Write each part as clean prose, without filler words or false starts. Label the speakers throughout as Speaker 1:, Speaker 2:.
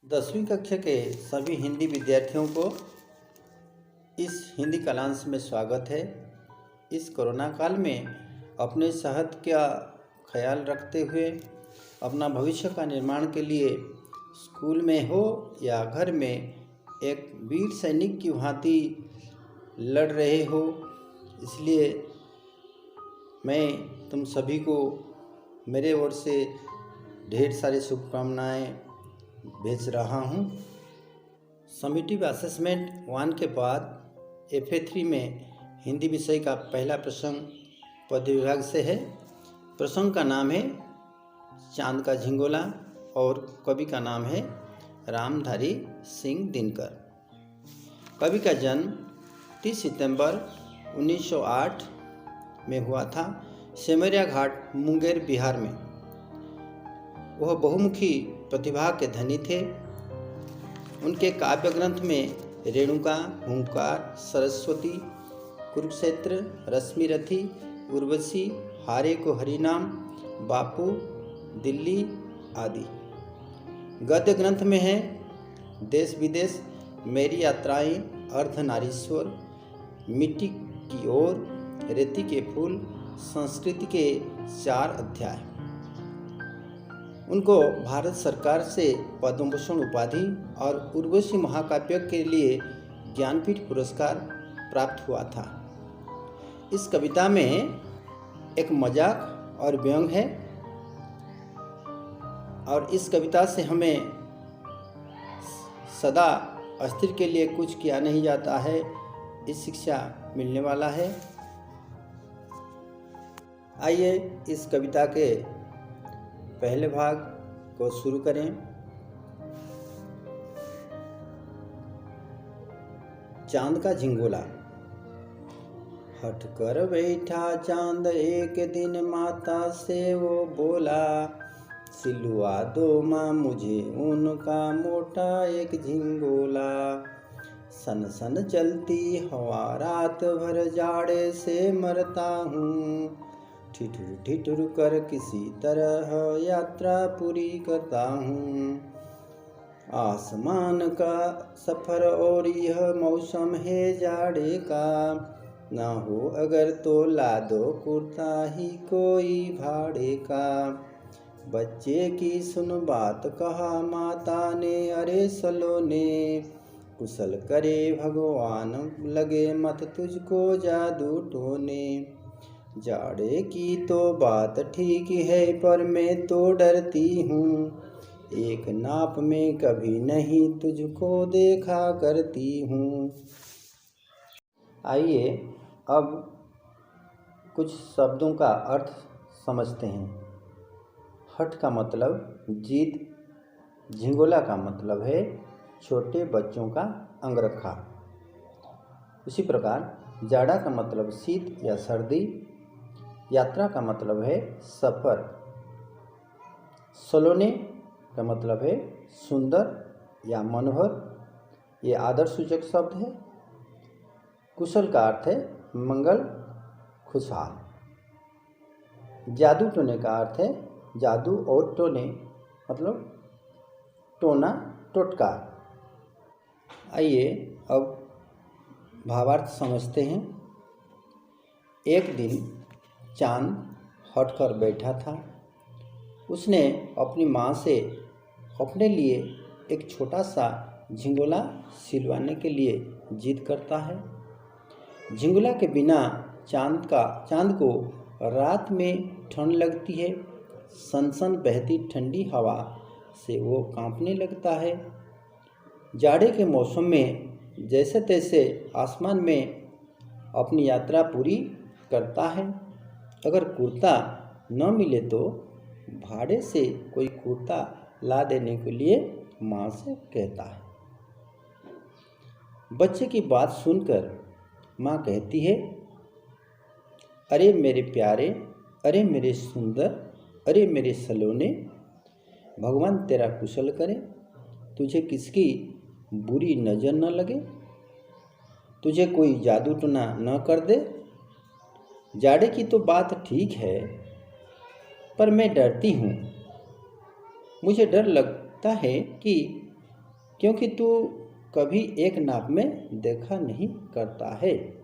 Speaker 1: 10वीं कक्षा के सभी हिंदी विद्यार्थियों को इस हिंदी कालांश में स्वागत है। इस कोरोना काल में अपने सेहत का ख्याल रखते हुए अपना भविष्य का निर्माण के लिए स्कूल में हो या घर में एक वीर सैनिक की भांति लड़ रहे हो, इसलिए मैं तुम सभी को मेरे ओर से ढेर सारी शुभकामनाएं भेज रहा हूँ। समेटिव असेसमेंट 1 के बाद FA3 में हिंदी विषय का पहला प्रसंग पद्य विभाग से है। प्रसंग का नाम है चांद का झिंगोला और कवि का नाम है रामधारी सिंह दिनकर। कवि का जन्म 30 सितंबर 1908 में हुआ था, सेमरिया घाट, मुंगेर, बिहार में। वह बहुमुखी प्रतिभा के धनी थे। उनके काव्य ग्रंथ में रेणुका, हुंकार, सरस्वती, कुरुक्षेत्र, रश्मिरथी, उर्वशी, हारे को हरिनाम, बापू, दिल्ली आदि। गद्य ग्रंथ में है देश विदेश, मेरी यात्राएं, अर्धनारीश्वर, मिट्टी की ओर, रेती के फूल, संस्कृति के 4 अध्याय। उनको भारत सरकार से पद्म भूषण उपाधि और उर्वशी महाकाव्य के लिए ज्ञानपीठ पुरस्कार प्राप्त हुआ था। इस कविता में एक मजाक और व्यंग है और इस कविता से हमें सदा अस्थिर के लिए कुछ किया नहीं जाता है, इस शिक्षा मिलने वाला है। आइए इस कविता के पहले भाग को शुरू करें। चांद का झिंगोला। हट कर बैठा चांद एक दिन, माता से वो बोला, सिलवा दो माँ मुझे उनका मोटा एक झिंगोला। सन सन चलती हवा, रात भर जाड़े से मरता हूँ, ठिठुर ठिठुर कर किसी तरह यात्रा पूरी करता हूँ। आसमान का सफ़र और यह मौसम है जाड़े का, ना हो अगर तो ला दो कुर्ता ही कोई भाड़े का। बच्चे की सुन बात कहा माता ने, अरे सलोने, कुशल करे भगवान, लगे मत तुझको जादू टोने। जाड़े की तो बात ठीक है पर मैं तो डरती हूँ, एक नाप में कभी नहीं तुझको देखा करती हूँ। आइए अब कुछ शब्दों का अर्थ समझते हैं। हठ का मतलब जिद, झिंगोला का मतलब है छोटे बच्चों का अंगरखा। उसी प्रकार जाड़ा का मतलब शीत या सर्दी, यात्रा का मतलब है सफ़र, सलोने का मतलब है सुंदर या मनोहर, ये आदर सूचक शब्द है। कुशल का अर्थ है मंगल, खुशहाल। जादू टोने का अर्थ है जादू और टोने मतलब टोना, टोटका। आइए अब भावार्थ समझते हैं। एक दिन चांद हट कर बैठा था। उसने अपनी माँ से अपने लिए एक छोटा सा झिंगोला सिलवाने के लिए जिद करता है। झिंगोला के बिना चांद को रात में ठंड लगती है। सनसन बहती ठंडी हवा से वो कांपने लगता है। जाड़े के मौसम में जैसे तैसे आसमान में अपनी यात्रा पूरी करता है। अगर कुर्ता न मिले तो भाड़े से कोई कुर्ता ला देने के लिए माँ से कहता है। बच्चे की बात सुनकर माँ कहती है, अरे मेरे प्यारे, अरे मेरे सुंदर, अरे मेरे सलोने, भगवान तेरा कुशल करे, तुझे किसकी बुरी नज़र न लगे, तुझे कोई जादू टोना न कर दे। जाड़े की तो बात ठीक है पर मैं डरती हूँ। मुझे डर लगता है कि क्योंकि तू कभी एक नाप में देखा नहीं करता है।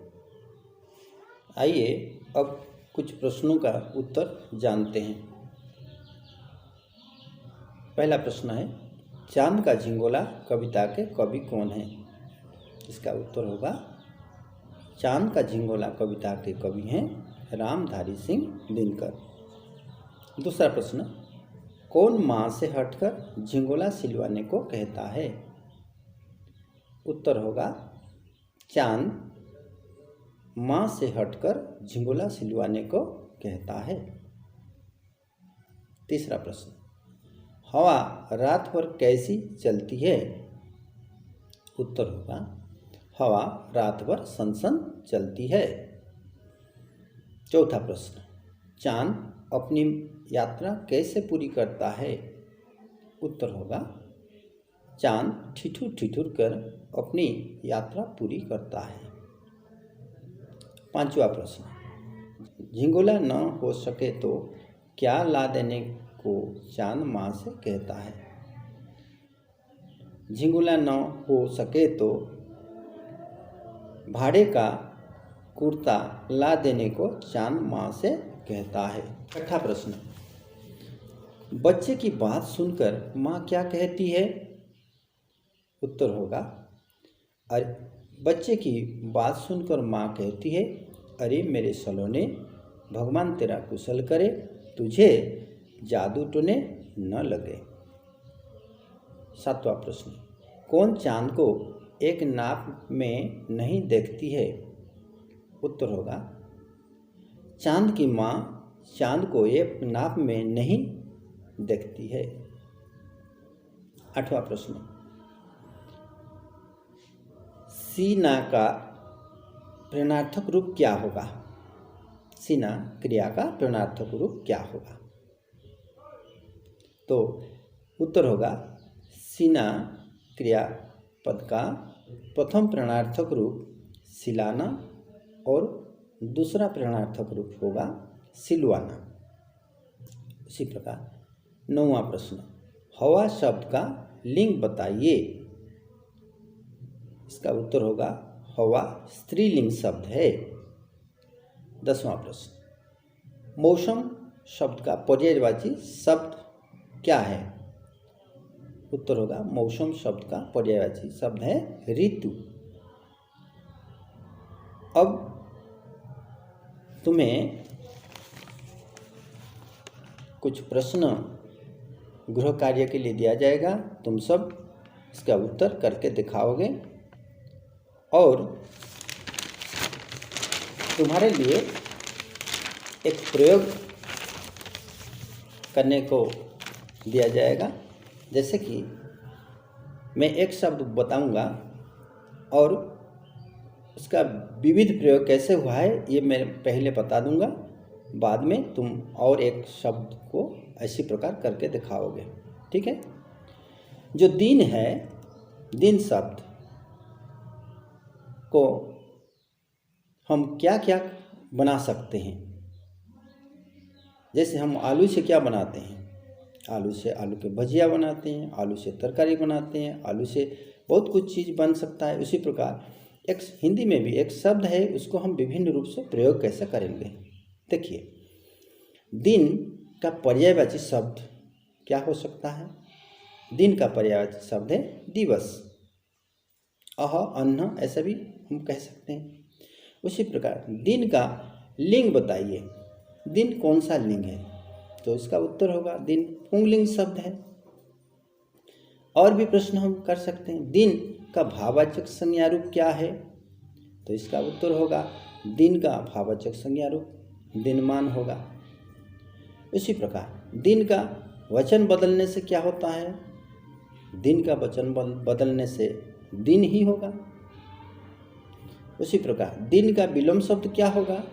Speaker 1: आइए अब कुछ प्रश्नों का उत्तर जानते हैं। पहला प्रश्न है, चांद का झिंगोला कविता के कवि कौन हैं? इसका उत्तर होगा, चांद का झिंगोला कविता के कवि हैं रामधारी सिंह दिनकर। दूसरा प्रश्न, कौन माँ से हटकर झिंगोला सिलवाने को कहता है? उत्तर होगा, चांद माँ से हटकर झिंगोला सिलवाने को कहता है। तीसरा प्रश्न, हवा रात भर कैसी चलती है? उत्तर होगा, हवा रात भर सनसन चलती है। चौथा प्रश्न, चांद अपनी यात्रा कैसे पूरी करता है? उत्तर होगा, चांद ठिठुर ठिठुर कर अपनी यात्रा पूरी करता है। पांचवा प्रश्न, झिंगोला न हो सके तो क्या ला देने को चांद माँ से कहता है? झिंगोला न हो सके तो भाड़े का कुर्ता ला देने को चांद माँ से कहता है। छठा प्रश्न, बच्चे की बात सुनकर माँ क्या कहती है? उत्तर होगा, अरे बच्चे की बात सुनकर माँ कहती है, अरे मेरे सलोने, भगवान तेरा कुशल करे, तुझे जादू टोने न लगे। सातवां प्रश्न, कौन चांद को एक नाप में नहीं देखती है? उत्तर होगा, चांद की माँ चांद को एक नाप में नहीं देखती है। आठवां प्रश्न, सीना का प्रेरणार्थक रूप क्या होगा? सीना क्रिया का प्रेरणार्थक रूप क्या होगा? तो उत्तर होगा, सीना क्रिया पद का प्रथम प्रेरणार्थक रूप सिलाना और दूसरा प्रेरणार्थक रूप होगा सिलवाना। इसी प्रकार नौवां प्रश्न, हवा शब्द का लिंग बताइए। इसका उत्तर होगा, हवा स्त्रीलिंग शब्द है। 10वां प्रश्न, मौसम शब्द का पर्यायवाची शब्द क्या है? उत्तर होगा, मौसम शब्द का पर्यायवाची शब्द है ऋतु। अब तुम्हें कुछ प्रश्न गृह कार्य के लिए दिया जाएगा, तुम सब इसका उत्तर करके दिखाओगे और तुम्हारे लिए एक प्रयोग करने को दिया जाएगा। जैसे कि मैं एक शब्द बताऊंगा और उसका विविध प्रयोग कैसे हुआ है ये मैं पहले बता दूंगा, बाद में तुम और एक शब्द को इसी प्रकार करके दिखाओगे। ठीक है? जो दिन है, दिन शब्द को हम क्या क्या बना सकते हैं? जैसे हम आलू से क्या बनाते हैं? आलू से आलू के भजिया बनाते हैं, आलू से तरकारी बनाते हैं, आलू से बहुत कुछ चीज़ बन सकता है। उसी प्रकार एक हिंदी में भी एक शब्द है, उसको हम विभिन्न रूप से प्रयोग कैसे करेंगे। देखिए, दिन का पर्यायवाची शब्द क्या हो सकता है? दिन का पर्यायवाची शब्द है दिवस, अह, अन्न, ऐसा भी हम कह सकते हैं। उसी प्रकार दिन का लिंग बताइए, दिन कौन सा लिंग है? तो इसका उत्तर होगा, दिन पुंगलिंग शब्द है। और भी प्रश्न हम कर सकते हैं, दिन का भाववाचक संज्ञा रूप क्या है? तो इसका उत्तर होगा, दिन का भाववाचक संज्ञा रूप दिनमान होगा। उसी प्रकार दिन का वचन बदलने से क्या होता है? दिन का वचन बदलने से दिन ही होगा। उसी प्रकार दिन का विलोम शब्द क्या होगा?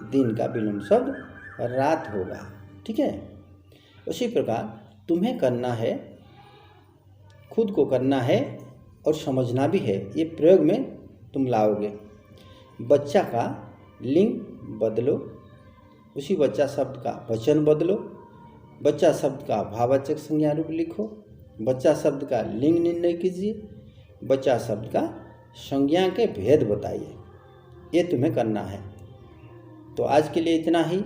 Speaker 1: दिन का विलोम शब्द रात होगा। ठीक है? उसी प्रकार तुम्हें करना है, खुद को करना है और समझना भी है। ये प्रयोग में तुम लाओगे। बच्चा का लिंग बदलो, उसी बच्चा शब्द का वचन बदलो, बच्चा शब्द का भाववाचक संज्ञा रूप लिखो, बच्चा शब्द का लिंग निर्णय कीजिए, बचा शब्द का संज्ञा के भेद बताइए, ये तुम्हें करना है। तो आज के लिए इतना ही।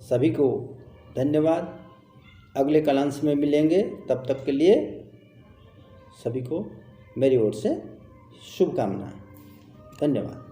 Speaker 1: सभी को धन्यवाद। अगले क्लास में मिलेंगे, तब तक के लिए सभी को मेरी ओर से शुभकामनाएं। धन्यवाद।